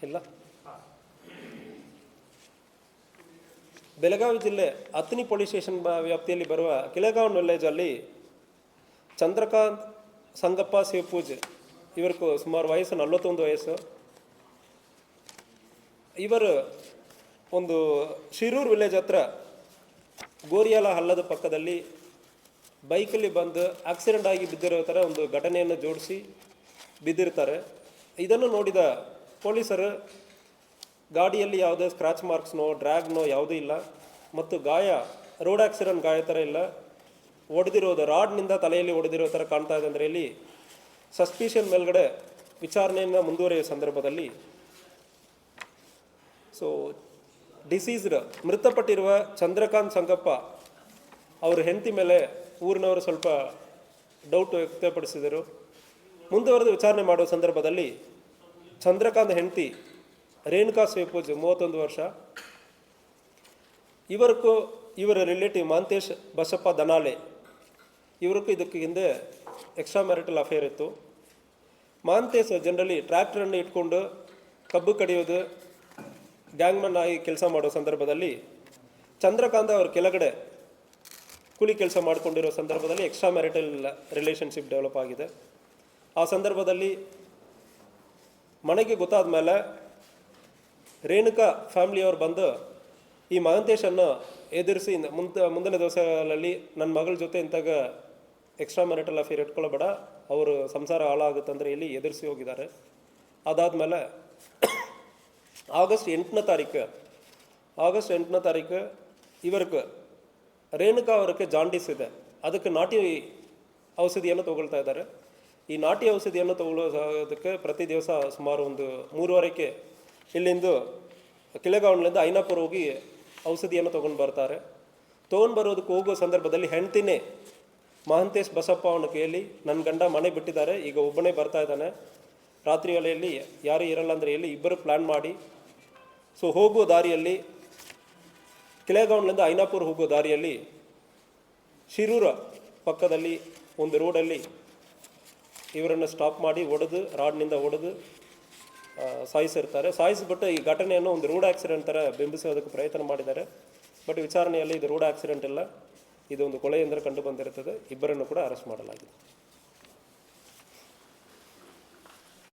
ಇಲ್ಲ. ಬೆಳಗಾವಿ ಜಿಲ್ಲೆ ಅತ್ನಿ police station ವ್ಯಾಪ್ತಿಯಲ್ಲಿ ಬರುವ ಕಿಳೆಗಾಂವ್ ವಿಲೇಜಲ್ಲಿ ಚಂದ್ರಕಾಂತ್ ಸಂಗಪ್ಪ ಶಿವಪೂಜ್ ಇವರಿಗೂ ಸುಮಾರು ವಯಸ್ಸು 41 ವಯಸ್ಸು. ಇವರು ಒಂದು ಶಿರೂರು ವಿಲೇಜ್ ಹತ್ರ ಗೋರಿಯಾಲ ಹಳ್ಳದ ಪಕ್ಕದಲ್ಲಿ ಬೈಕಲ್ಲಿ ಬಂದು ಆಕ್ಸಿಡೆಂಟ್ ಆಗಿ ಬಿದ್ದಿರೋ ಥರ ಒಂದು ಘಟನೆಯನ್ನು ಜೋಡಿಸಿ ಬಿದ್ದಿರ್ತಾರೆ. ಇದನ್ನು ನೋಡಿದ ಪೊಲೀಸರು ಗಾಡಿಯಲ್ಲಿ ಯಾವುದೇ ಸ್ಕ್ರಾಚ್ ಮಾರ್ಕ್ಸ್ನೋ ಡ್ರ್ಯಾಗ್ನೋ ಯಾವುದೂ ಇಲ್ಲ ಮತ್ತು ಗಾಯ ರೋಡ್ ಆಕ್ಸಿಡೆಂಟ್ ಗಾಯ ಥರ ಇಲ್ಲ, ಹೊಡೆದಿರೋದು ರಾಡ್ನಿಂದ ತಲೆಯಲ್ಲಿ ಹೊಡೆದಿರೋ ಥರ ಕಾಣ್ತಾ ಇದೆ. ಅಂದರೆ ಇಲ್ಲಿ ಸಸ್ಪಿಷನ್ ಮೇಲ್ಗಡೆ ವಿಚಾರಣೆಯನ್ನು ಮುಂದುವರಿಯುವ ಸಂದರ್ಭದಲ್ಲಿ ಡಿಸೀಸ್ಡ್ ಮೃತಪಟ್ಟಿರುವ ಚಂದ್ರಕಾಂತ್ ಸಂಗಪ್ಪ ಅವರ ಹೆಂಡತಿ ಮೇಲೆ ಊರಿನವರು ಸ್ವಲ್ಪ ಡೌಟ್ ವ್ಯಕ್ತಪಡಿಸಿದರು. ಮುಂದುವರೆದು ವಿಚಾರಣೆ ಮಾಡುವ ಸಂದರ್ಭದಲ್ಲಿ ಚಂದ್ರಕಾಂತ್ ಹೆಂಡತಿ ರೇಣುಕಾ ಶಿವಪೂಜ್ 31 ವರ್ಷ, ಇವರ ರಿಲೇಟಿವ್ ಮಾಂತೇಶ್ ಬಸಪ್ಪ ದನಾಲೆ, ಇವರಿಗೂ ಇದಕ್ಕೆ ಹಿಂದೆ ಎಕ್ಸ್ಟ್ರಾ ಮ್ಯಾರಿಟಲ್ ಅಫೇರ್ ಇತ್ತು. ಮಾಂತೇಶ್ ಜನರಲಿ ಟ್ರ್ಯಾಕ್ಟರನ್ನು ಇಟ್ಕೊಂಡು ಕಬ್ಬು ಕಡಿಯೋದು ಗ್ಯಾಂಗ್ಮನ್ ಆಗಿ ಕೆಲಸ ಮಾಡೋ ಸಂದರ್ಭದಲ್ಲಿ ಚಂದ್ರಕಾಂತ್ ಅವ್ರ ಕೆಳಗಡೆ ಕೂಲಿ ಕೆಲಸ ಮಾಡಿಕೊಂಡಿರೋ ಸಂದರ್ಭದಲ್ಲಿ ಎಕ್ಸ್ಟ್ರಾ ಮ್ಯಾರಿಟಲ್ ರಿಲೇಷನ್ಶಿಪ್ ಡೆವಲಪ್ ಆಗಿದೆ. ಆ ಸಂದರ್ಭದಲ್ಲಿ ಮನೆಗೆ ಗೊತ್ತಾದ ಮೇಲೆ ರೇಣುಕಾ ಫ್ಯಾಮಿಲಿಯವ್ರು ಬಂದು ಈ ಮಹಂತೇಶನ್ನು ಎದುರಿಸಿ ಮುಂದಿನ ದಿವಸಗಳಲ್ಲಿ ನನ್ನ ಮಗಳ ಜೊತೆ ಇಂತಾಗ ಎಕ್ಸ್ಟ್ರಾ ಮ್ಯಾರಿಟಲ್ ಅಫೇರ್ ಇಟ್ಕೊಳ್ಳಬೇಡ, ಅವರು ಸಂಸಾರ ಹಾಳಾಗುತ್ತಂದರೆ ಇಲ್ಲಿ ಎದುರಿಸಿ ಹೋಗಿದ್ದಾರೆ. ಅದಾದಮೇಲೆ ಆಗಸ್ಟ್ 8ನೇ ತಾರೀಕು ಇವರಿಗೆ ರೇಣುಕಾ ಅವರಿಗೆ ಜಾಂಡೀಸ್ ಇದೆ, ಅದಕ್ಕೆ ನಾಟಿ ಔಷಧಿಯನ್ನು ತಗೊಳ್ತಾ ಇದ್ದಾರೆ. ಈ ನಾಟಿ ಔಷಧಿಯನ್ನು ತಗೊಳ್ಳೋದಕ್ಕೆ ಪ್ರತಿ ದಿವಸ ಸುಮಾರು ಒಂದು 3:30ಕ್ಕೆ ಇಲ್ಲಿಂದ ಕಿಳೆಗಾಂವ್ನಿಂದ ಐನಾಪುರ ಹೋಗಿ ಔಷಧಿಯನ್ನು ತೊಗೊಂಡು ಬರ್ತಾರೆ. ತೊಗೊಂಡು ಬರೋದಕ್ಕೆ ಹೋಗೋ ಸಂದರ್ಭದಲ್ಲಿ ಹೆಂಡ್ತಿನೇ ಮಹಂತೇಶ್ ಬಸಪ್ಪ ಅವನ ಕೇಳಿ ನನ್ನ ಗಂಡ ಮನೆ ಬಿಟ್ಟಿದ್ದಾರೆ, ಈಗ ಒಬ್ಬನೇ ಬರ್ತಾ ಇದ್ದಾನೆ, ರಾತ್ರಿ ವೇಳೆಯಲ್ಲಿ ಯಾರೂ ಇರಲ್ಲ ಅಂದರೆ ಹೇಳಿ ಇಬ್ಬರು ಪ್ಲ್ಯಾನ್ ಮಾಡಿ ಹೋಗೋ ದಾರಿಯಲ್ಲಿ ಕಿಳೆಗಾಂವ್ನಿಂದ ಐನಾಪುರ ಹೋಗೋ ದಾರಿಯಲ್ಲಿ ಶಿರೂರ ಪಕ್ಕದಲ್ಲಿ ಒಂದು ರೋಡಲ್ಲಿ ಇವರನ್ನು ಸ್ಟಾಪ್ ಮಾಡಿ ರಾಡ್ನಿಂದ ಹೊಡೆದು ಸಾಯಿಸಿರ್ತಾರೆ. ಸಾಯಿಸಿಬಿಟ್ಟು ಈ ಘಟನೆಯನ್ನು ಒಂದು ರೋಡ್ ಆಕ್ಸಿಡೆಂಟ್ ಥರ ಬಿಂಬಿಸೋದಕ್ಕೆ ಪ್ರಯತ್ನ ಮಾಡಿದ್ದಾರೆ. ಬಟ್ ವಿಚಾರಣೆಯಲ್ಲಿ ಇದು ರೋಡ್ ಆಕ್ಸಿಡೆಂಟ್ ಇಲ್ಲ, ಇದೊಂದು ಕೊಲೆ ಎಂದರೆ ಕಂಡು ಬಂದಿರುತ್ತದೆ. ಇಬ್ಬರನ್ನು ಕೂಡ ಅರೆಸ್ಟ್ ಮಾಡಲಾಗಿದೆ.